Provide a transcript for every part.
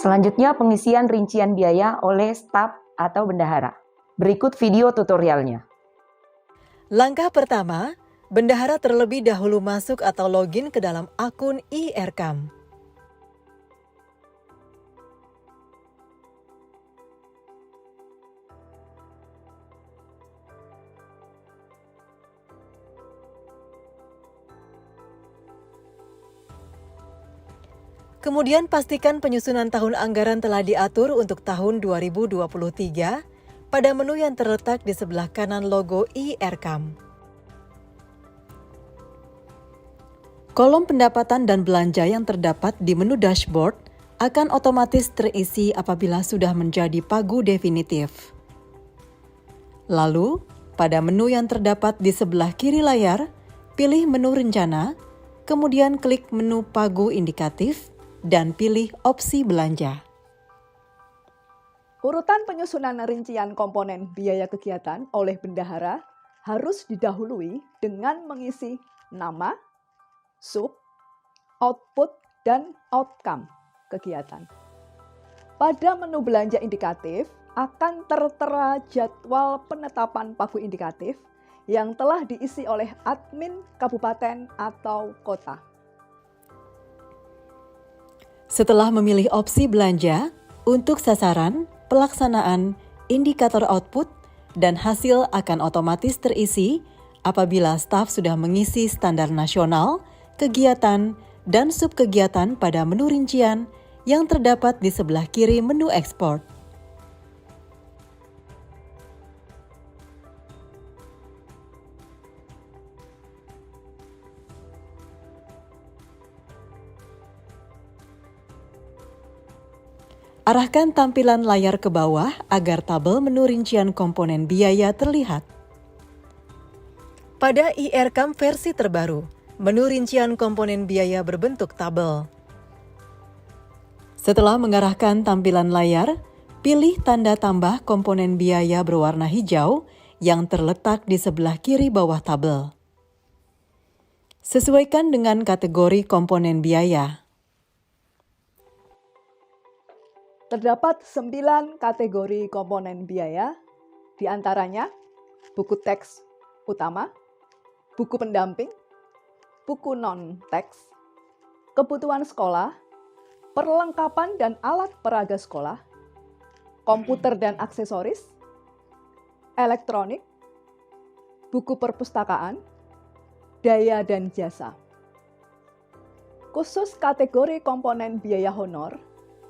Selanjutnya pengisian rincian biaya oleh staf atau bendahara. Berikut video tutorialnya. Langkah pertama, bendahara terlebih dahulu masuk atau login ke dalam akun IRCAM. Kemudian pastikan penyusunan tahun anggaran telah diatur untuk tahun 2023 pada menu yang terletak di sebelah kanan logo IRCAM. Kolom pendapatan dan belanja yang terdapat di menu dashboard akan otomatis terisi apabila sudah menjadi pagu definitif. Lalu, pada menu yang terdapat di sebelah kiri layar, pilih menu rencana, kemudian klik menu pagu indikatif, dan pilih opsi belanja. Urutan penyusunan rincian komponen biaya kegiatan oleh bendahara harus didahului dengan mengisi nama, sub, output, dan outcome kegiatan. Pada menu belanja indikatif akan tertera jadwal penetapan pagu indikatif yang telah diisi oleh admin kabupaten atau kota. Setelah memilih opsi belanja, untuk sasaran, pelaksanaan, indikator output, dan hasil akan otomatis terisi apabila staf sudah mengisi standar nasional, kegiatan, dan subkegiatan pada menu rincian yang terdapat di sebelah kiri menu ekspor. Arahkan tampilan layar ke bawah agar tabel menu rincian komponen biaya terlihat. Pada IRCAM versi terbaru, menu rincian komponen biaya berbentuk tabel. Setelah mengarahkan tampilan layar, pilih tanda tambah komponen biaya berwarna hijau yang terletak di sebelah kiri bawah tabel. Sesuaikan dengan kategori komponen biaya. Terdapat 9 kategori komponen biaya, di antaranya buku teks utama, buku pendamping, buku non-teks, kebutuhan sekolah, perlengkapan dan alat peraga sekolah, komputer dan aksesoris, elektronik, buku perpustakaan, daya dan jasa. Khusus kategori komponen biaya honor,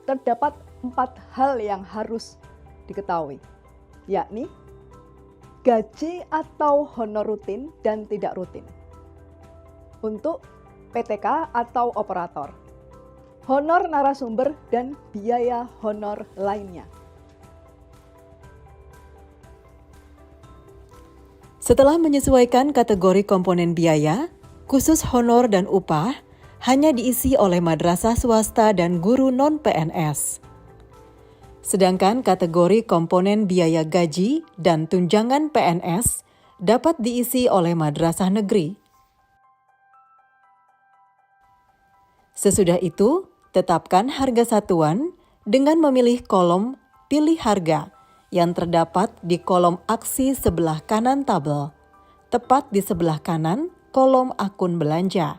terdapat 4 hal yang harus diketahui, yakni gaji atau honor rutin dan tidak rutin. Untuk PTK atau operator, honor narasumber dan biaya honor lainnya. Setelah menyesuaikan kategori komponen biaya, khusus honor dan upah hanya diisi oleh madrasah swasta dan guru non-PNS. Sedangkan kategori komponen biaya gaji dan tunjangan PNS dapat diisi oleh madrasah negeri. Sesudah itu, tetapkan harga satuan dengan memilih kolom Pilih Harga yang terdapat di kolom aksi sebelah kanan tabel, tepat di sebelah kanan kolom akun belanja.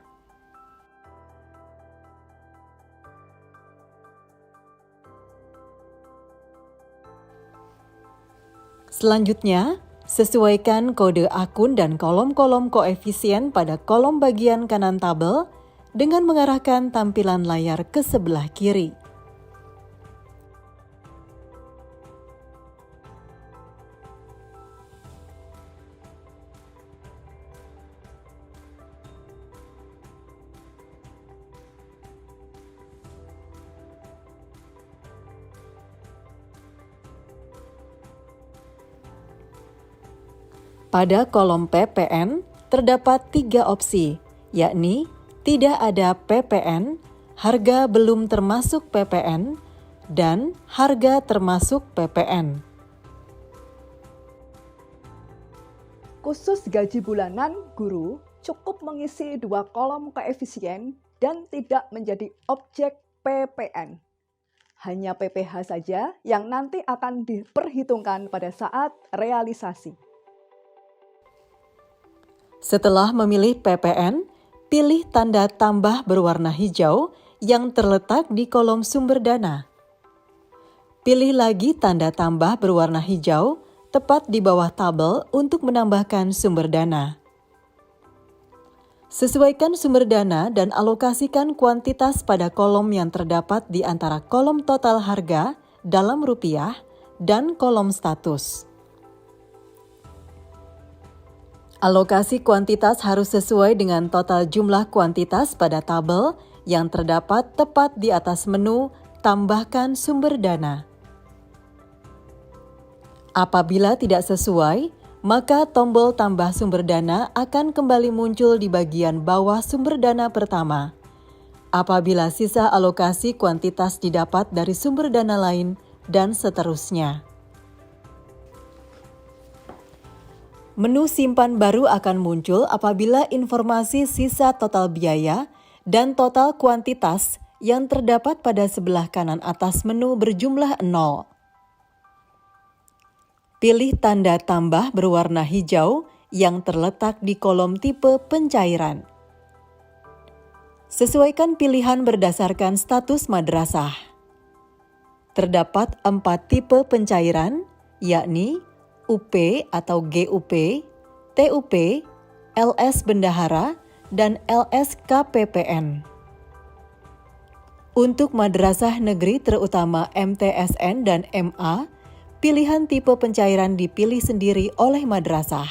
Selanjutnya, sesuaikan kode akun dan kolom-kolom koefisien pada kolom bagian kanan tabel dengan mengarahkan tampilan layar ke sebelah kiri. Pada kolom PPN terdapat 3 opsi, yakni tidak ada PPN, harga belum termasuk PPN, dan harga termasuk PPN. Khusus gaji bulanan guru cukup mengisi 2 kolom koefisien dan tidak menjadi objek PPN. hanya PPh saja yang nanti akan diperhitungkan pada saat realisasi. Setelah memilih PPN, pilih tanda tambah berwarna hijau yang terletak di kolom sumber dana. Pilih lagi tanda tambah berwarna hijau tepat di bawah tabel untuk menambahkan sumber dana. Sesuaikan sumber dana dan alokasikan kuantitas pada kolom yang terdapat di antara kolom total harga dalam rupiah dan kolom status. Alokasi kuantitas harus sesuai dengan total jumlah kuantitas pada tabel yang terdapat tepat di atas menu "Tambahkan sumber dana". Apabila tidak sesuai, maka tombol tambah sumber dana akan kembali muncul di bagian bawah sumber dana pertama. Apabila sisa alokasi kuantitas didapat dari sumber dana lain, dan seterusnya. Menu simpan baru akan muncul apabila informasi sisa total biaya dan total kuantitas yang terdapat pada sebelah kanan atas menu berjumlah 0. Pilih tanda tambah berwarna hijau yang terletak di kolom tipe pencairan. Sesuaikan pilihan berdasarkan status madrasah. Terdapat 4 tipe pencairan, yakni UP atau GUP, TUP, LS Bendahara, dan LS KPPN. Untuk madrasah negeri terutama MTSN dan MA, pilihan tipe pencairan dipilih sendiri oleh madrasah.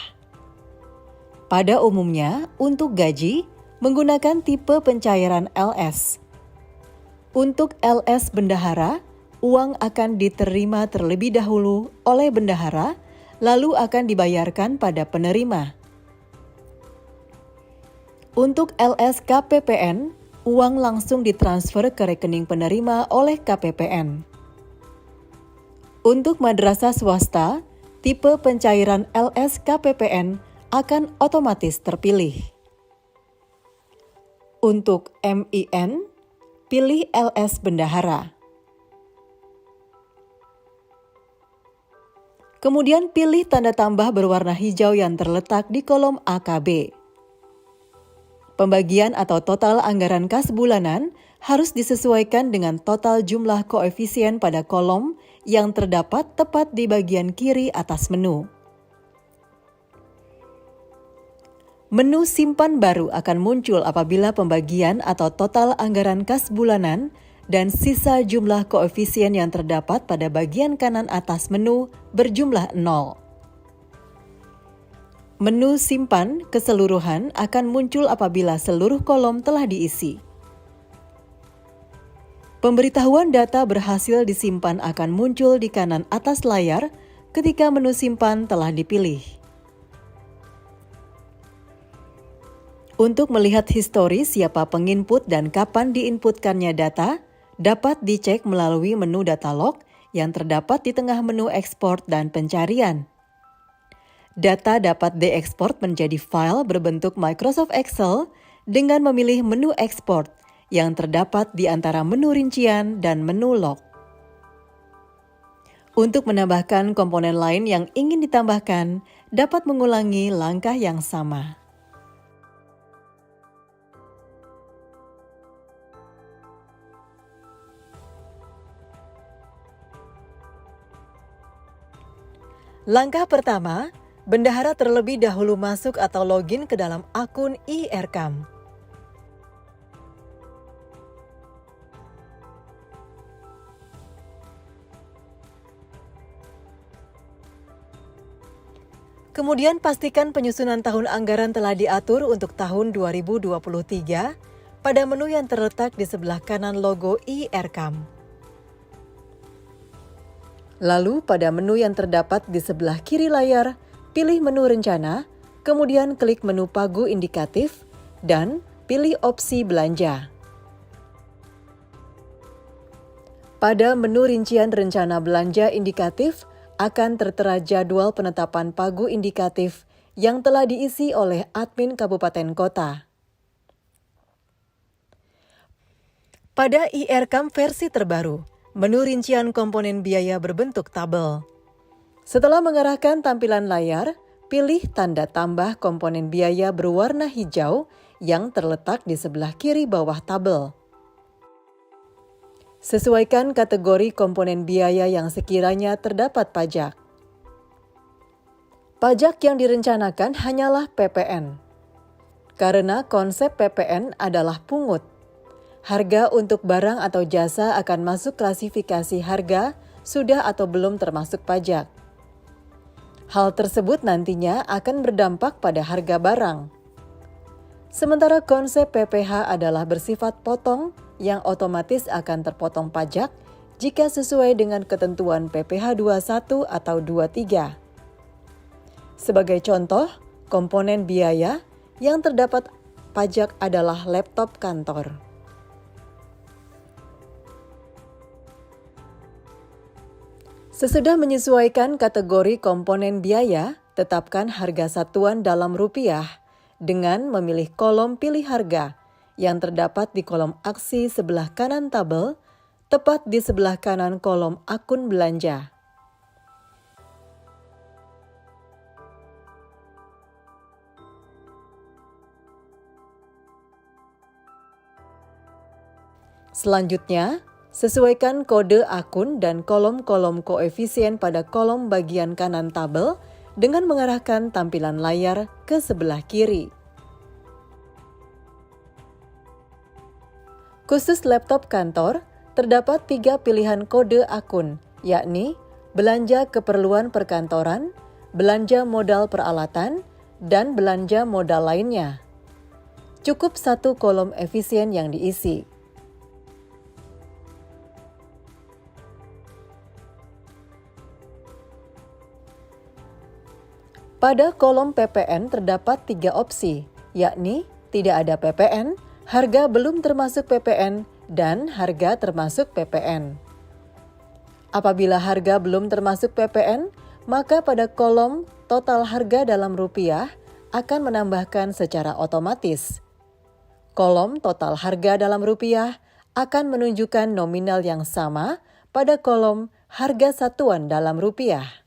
Pada umumnya, untuk gaji, menggunakan tipe pencairan LS. Untuk LS Bendahara, uang akan diterima terlebih dahulu oleh bendahara, lalu akan dibayarkan pada penerima. Untuk LS KPPN, uang langsung ditransfer ke rekening penerima oleh KPPN. Untuk madrasah swasta, tipe pencairan LS KPPN akan otomatis terpilih. Untuk MIN, pilih LS Bendahara. Kemudian pilih tanda tambah berwarna hijau yang terletak di kolom AKB. Pembagian atau total anggaran kas bulanan harus disesuaikan dengan total jumlah koefisien pada kolom yang terdapat tepat di bagian kiri atas menu. Menu simpan baru akan muncul apabila pembagian atau total anggaran kas bulanan dan sisa jumlah koefisien yang terdapat pada bagian kanan atas menu berjumlah 0. Menu simpan keseluruhan akan muncul apabila seluruh kolom telah diisi. Pemberitahuan data berhasil disimpan akan muncul di kanan atas layar ketika menu simpan telah dipilih. Untuk melihat histori siapa penginput dan kapan diinputkannya data, dapat dicek melalui menu data log yang terdapat di tengah menu ekspor dan pencarian. Data dapat diekspor menjadi file berbentuk Microsoft Excel dengan memilih menu ekspor yang terdapat di antara menu rincian dan menu log. Untuk menambahkan komponen lain yang ingin ditambahkan, dapat mengulangi langkah yang sama. Langkah pertama, bendahara terlebih dahulu masuk atau login ke dalam akun IRCAM. Kemudian pastikan penyusunan tahun anggaran telah diatur untuk tahun 2023 pada menu yang terletak di sebelah kanan logo IRCAM. Lalu pada menu yang terdapat di sebelah kiri layar, pilih menu rencana, kemudian klik menu pagu indikatif, dan pilih opsi belanja. Pada menu rincian rencana belanja indikatif, akan tertera jadwal penetapan pagu indikatif yang telah diisi oleh admin kabupaten kota. Pada IRCAM versi terbaru, Menu rincian komponen biaya berbentuk tabel. Setelah mengarahkan tampilan layar, pilih tanda tambah komponen biaya berwarna hijau yang terletak di sebelah kiri bawah tabel. Sesuaikan kategori komponen biaya yang sekiranya terdapat pajak. Pajak yang direncanakan hanyalah PPN. Karena konsep PPN adalah pungut. Harga untuk barang atau jasa akan masuk klasifikasi harga sudah atau belum termasuk pajak. Hal tersebut nantinya akan berdampak pada harga barang. Sementara konsep PPh adalah bersifat potong yang otomatis akan terpotong pajak jika sesuai dengan ketentuan PPh 21 atau 23. Sebagai contoh, komponen biaya yang terdapat pajak adalah laptop kantor. Sesudah menyesuaikan kategori komponen biaya, tetapkan harga satuan dalam rupiah dengan memilih kolom pilih harga yang terdapat di kolom aksi sebelah kanan tabel, tepat di sebelah kanan kolom akun belanja. Selanjutnya, sesuaikan kode akun dan kolom-kolom koefisien pada kolom bagian kanan tabel dengan mengarahkan tampilan layar ke sebelah kiri. Khusus laptop kantor, terdapat 3 pilihan kode akun, yakni belanja keperluan perkantoran, belanja modal peralatan, dan belanja modal lainnya. Cukup 1 kolom efisien yang diisi. Pada kolom PPN terdapat 3 opsi, yakni tidak ada PPN, harga belum termasuk PPN, dan harga termasuk PPN. Apabila harga belum termasuk PPN, maka pada kolom total harga dalam rupiah akan menambahkan secara otomatis. Kolom total harga dalam rupiah akan menunjukkan nominal yang sama pada kolom harga satuan dalam rupiah.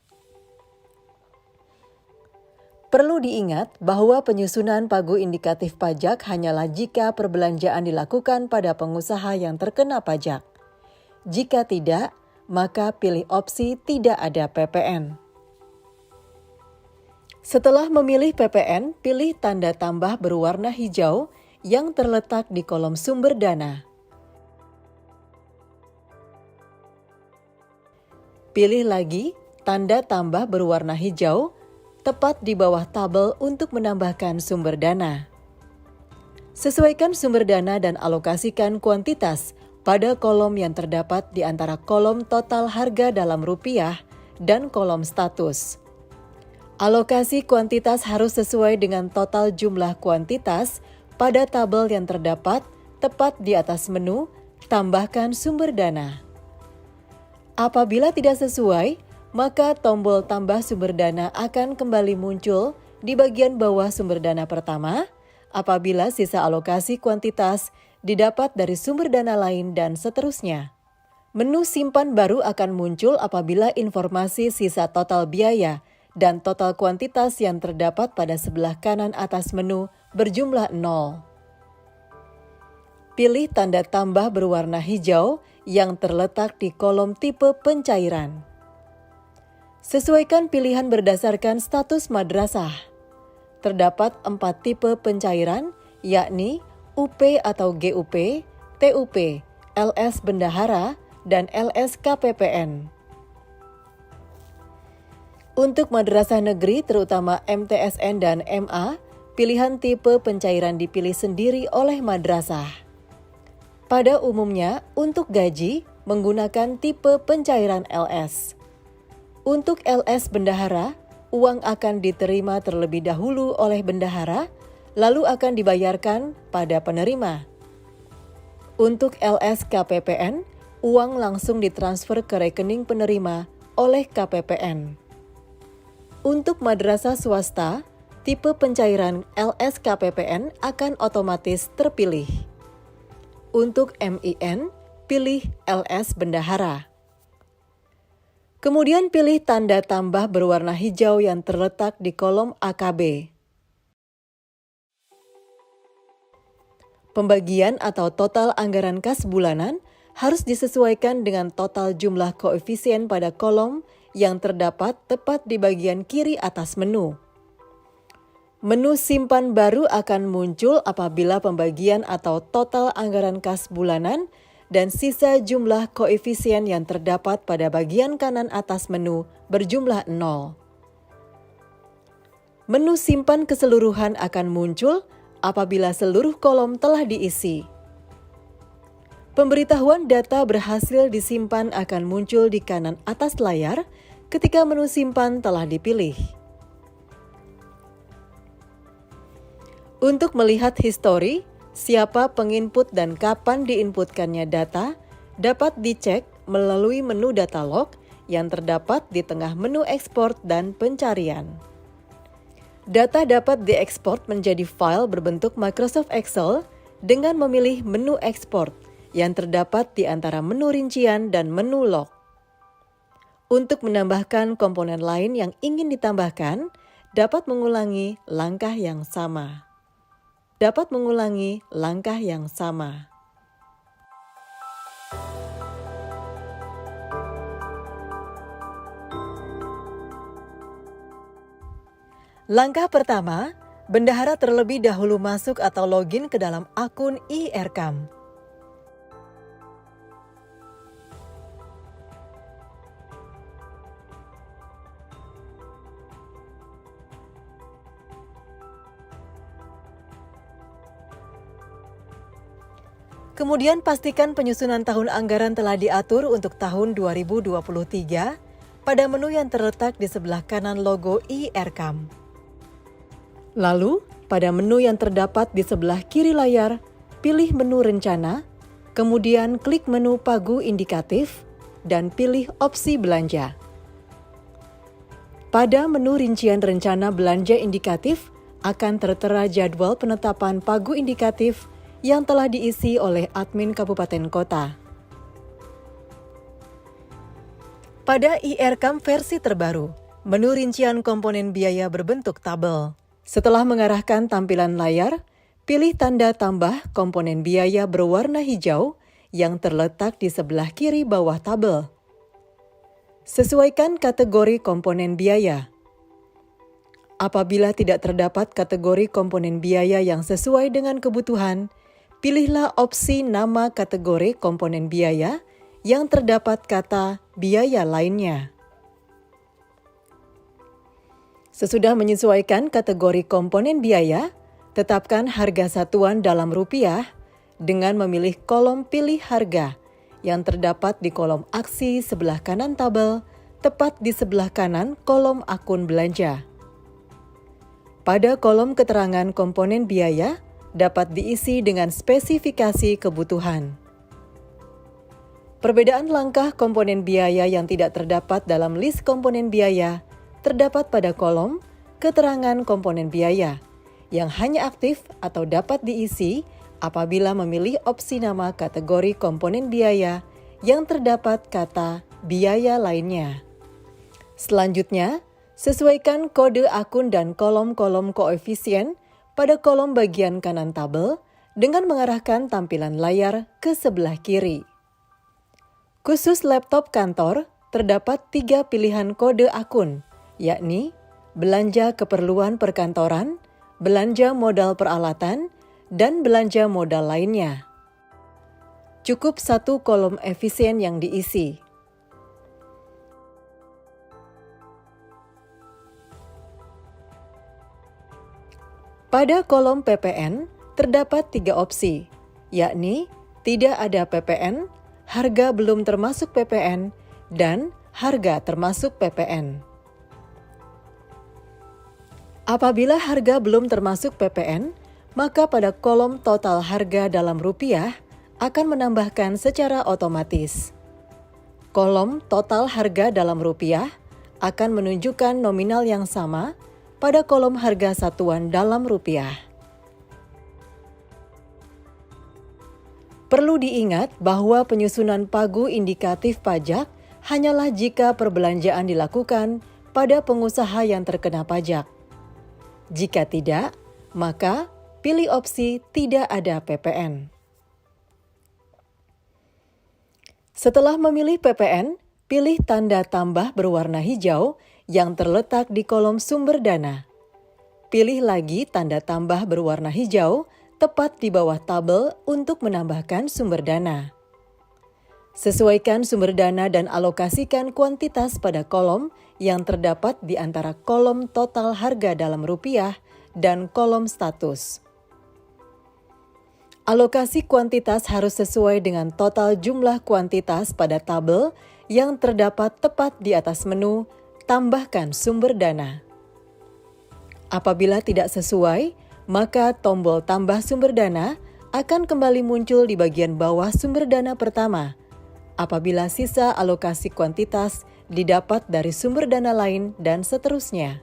Perlu diingat bahwa penyusunan pagu indikatif pajak hanyalah jika perbelanjaan dilakukan pada pengusaha yang terkena pajak. Jika tidak, maka pilih opsi tidak ada PPN. Setelah memilih PPN, pilih tanda tambah berwarna hijau yang terletak di kolom sumber dana. Pilih lagi tanda tambah berwarna hijau tepat di bawah tabel untuk menambahkan sumber dana. Sesuaikan sumber dana dan alokasikan kuantitas pada kolom yang terdapat di antara kolom total harga dalam rupiah dan kolom status. Alokasi kuantitas harus sesuai dengan total jumlah kuantitas pada tabel yang terdapat tepat di atas menu, tambahkan sumber dana. Apabila tidak sesuai, maka tombol tambah sumber dana akan kembali muncul di bagian bawah sumber dana pertama apabila sisa alokasi kuantitas didapat dari sumber dana lain dan seterusnya. Menu simpan baru akan muncul apabila informasi sisa total biaya dan total kuantitas yang terdapat pada sebelah kanan atas menu berjumlah 0. Pilih tanda tambah berwarna hijau yang terletak di kolom tipe pencairan. Sesuaikan pilihan berdasarkan status madrasah. Terdapat 4 tipe pencairan, yakni UP atau GUP, TUP, LS Bendahara, dan LS KPPN. Untuk madrasah negeri terutama MTSN dan MA, pilihan tipe pencairan dipilih sendiri oleh madrasah. Pada umumnya, untuk gaji menggunakan tipe pencairan LS. Untuk LS Bendahara, uang akan diterima terlebih dahulu oleh bendahara, lalu akan dibayarkan pada penerima. Untuk LS KPPN, uang langsung ditransfer ke rekening penerima oleh KPPN. Untuk madrasah swasta, tipe pencairan LS KPPN akan otomatis terpilih. Untuk MIN, pilih LS Bendahara. Kemudian pilih tanda tambah berwarna hijau yang terletak di kolom AKB. Pembagian atau total anggaran kas bulanan harus disesuaikan dengan total jumlah koefisien pada kolom yang terdapat tepat di bagian kiri atas menu. Menu simpan baru akan muncul apabila pembagian atau total anggaran kas bulanan dan sisa jumlah koefisien yang terdapat pada bagian kanan atas menu berjumlah 0. Menu simpan keseluruhan akan muncul apabila seluruh kolom telah diisi. Pemberitahuan data berhasil disimpan akan muncul di kanan atas layar ketika menu simpan telah dipilih. Untuk melihat histori, siapa penginput dan kapan diinputkannya data dapat dicek melalui menu data log yang terdapat di tengah menu ekspor dan pencarian. Data dapat diekspor menjadi file berbentuk Microsoft Excel dengan memilih menu ekspor yang terdapat di antara menu rincian dan menu log. Untuk menambahkan komponen lain yang ingin ditambahkan, dapat mengulangi langkah yang sama. Langkah pertama, bendahara terlebih dahulu masuk atau login ke dalam akun iRecam. Kemudian pastikan penyusunan tahun anggaran telah diatur untuk tahun 2023 pada menu yang terletak di sebelah kanan logo iRecam. Lalu, pada menu yang terdapat di sebelah kiri layar, pilih menu rencana, kemudian klik menu pagu indikatif, dan pilih opsi belanja. Pada menu rincian rencana belanja indikatif, akan tertera jadwal penetapan pagu indikatif yang telah diisi oleh admin kabupaten kota. Pada iRecam versi terbaru, menu rincian komponen biaya berbentuk tabel. Setelah mengarahkan tampilan layar, pilih tanda tambah komponen biaya berwarna hijau yang terletak di sebelah kiri bawah tabel. Sesuaikan kategori komponen biaya. Apabila tidak terdapat kategori komponen biaya yang sesuai dengan kebutuhan, pilihlah opsi nama kategori komponen biaya yang terdapat kata biaya lainnya. Sesudah menyesuaikan kategori komponen biaya, tetapkan harga satuan dalam rupiah dengan memilih kolom pilih harga yang terdapat di kolom aksi sebelah kanan tabel, tepat di sebelah kanan kolom akun belanja. Pada kolom keterangan komponen biaya, dapat diisi dengan spesifikasi kebutuhan. Perbedaan langkah komponen biaya yang tidak terdapat dalam list komponen biaya terdapat pada kolom keterangan komponen biaya yang hanya aktif atau dapat diisi apabila memilih opsi nama kategori komponen biaya yang terdapat kata biaya lainnya. Selanjutnya, sesuaikan kode akun dan kolom-kolom koefisien pada kolom bagian kanan tabel dengan mengarahkan tampilan layar ke sebelah kiri. Khusus laptop kantor, terdapat 3 pilihan kode akun, yakni belanja keperluan perkantoran, belanja modal peralatan, dan belanja modal lainnya. Cukup 1 kolom efisien yang diisi. Pada kolom PPN, terdapat 3 opsi, yakni tidak ada PPN, harga belum termasuk PPN, dan harga termasuk PPN. Apabila harga belum termasuk PPN, maka pada kolom total harga dalam rupiah akan menambahkan secara otomatis. Kolom total harga dalam rupiah akan menunjukkan nominal yang sama pada kolom harga satuan dalam rupiah. Perlu diingat bahwa penyusunan pagu indikatif pajak hanyalah jika perbelanjaan dilakukan pada pengusaha yang terkena pajak. Jika tidak, maka pilih opsi tidak ada PPN. Setelah memilih PPN, pilih tanda tambah berwarna hijau yang terletak di kolom sumber dana. Pilih lagi tanda tambah berwarna hijau tepat di bawah tabel untuk menambahkan sumber dana. Sesuaikan sumber dana dan alokasikan kuantitas pada kolom yang terdapat di antara kolom total harga dalam rupiah dan kolom status. Alokasi kuantitas harus sesuai dengan total jumlah kuantitas pada tabel yang terdapat tepat di atas menu "Tambahkan sumber dana". Apabila tidak sesuai, maka tombol tambah sumber dana akan kembali muncul di bagian bawah sumber dana pertama apabila sisa alokasi kuantitas didapat dari sumber dana lain dan seterusnya.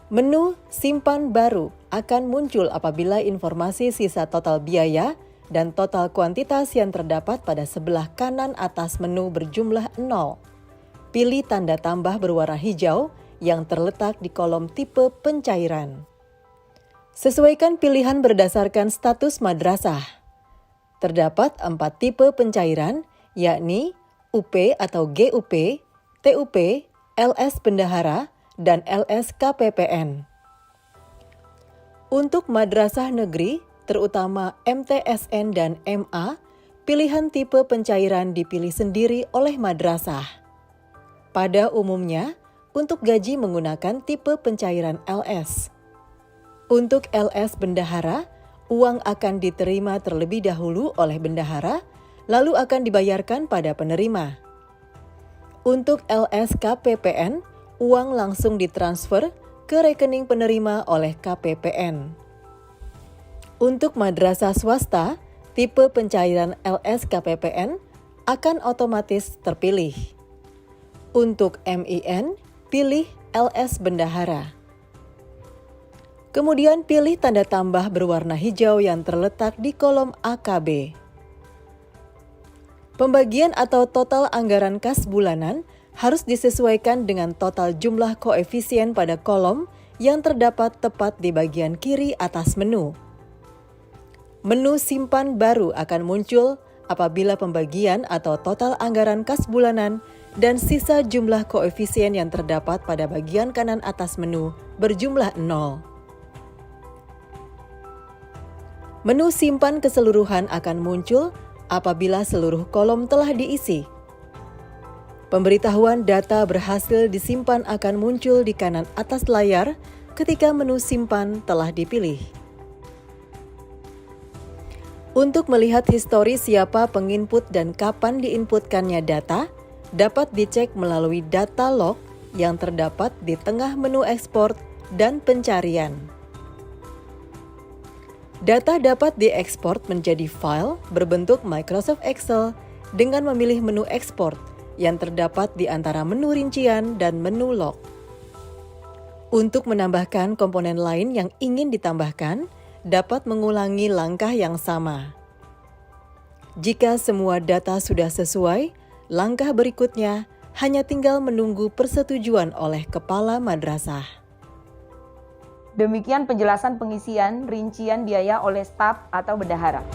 Menu simpan baru akan muncul apabila informasi sisa total biaya dan total kuantitas yang terdapat pada sebelah kanan atas menu berjumlah 0. Pilih tanda tambah berwarna hijau yang terletak di kolom tipe pencairan. Sesuaikan pilihan berdasarkan status madrasah. Terdapat 4 tipe pencairan, yakni UP atau GUP, TUP, LS Bendahara, dan LS KPPN. Untuk madrasah negeri, terutama MTSN dan MA, pilihan tipe pencairan dipilih sendiri oleh madrasah. Pada umumnya, untuk gaji menggunakan tipe pencairan LS. Untuk LS Bendahara, uang akan diterima terlebih dahulu oleh bendahara, lalu akan dibayarkan pada penerima. Untuk LS KPPN, uang langsung ditransfer ke rekening penerima oleh KPPN. Untuk madrasah swasta, tipe pencairan LS KPPN akan otomatis terpilih. Untuk MIN, pilih LS Bendahara. Kemudian pilih tanda tambah berwarna hijau yang terletak di kolom AKB. Pembagian atau total anggaran kas bulanan harus disesuaikan dengan total jumlah koefisien pada kolom yang terdapat tepat di bagian kiri atas menu. Menu simpan baru akan muncul apabila pembagian atau total anggaran kas bulanan dan sisa jumlah koefisien yang terdapat pada bagian kanan atas menu berjumlah 0. Menu simpan keseluruhan akan muncul apabila seluruh kolom telah diisi. Pemberitahuan data berhasil disimpan akan muncul di kanan atas layar ketika menu simpan telah dipilih. Untuk melihat histori siapa penginput dan kapan diinputkannya data, dapat dicek melalui data log yang terdapat di tengah menu ekspor dan pencarian. Data dapat diekspor menjadi file berbentuk Microsoft Excel dengan memilih menu ekspor yang terdapat di antara menu rincian dan menu log. Untuk menambahkan komponen lain yang ingin ditambahkan, dapat mengulangi langkah yang sama. Jika semua data sudah sesuai, langkah berikutnya hanya tinggal menunggu persetujuan oleh kepala madrasah. Demikian penjelasan pengisian rincian biaya oleh staf atau bendahara.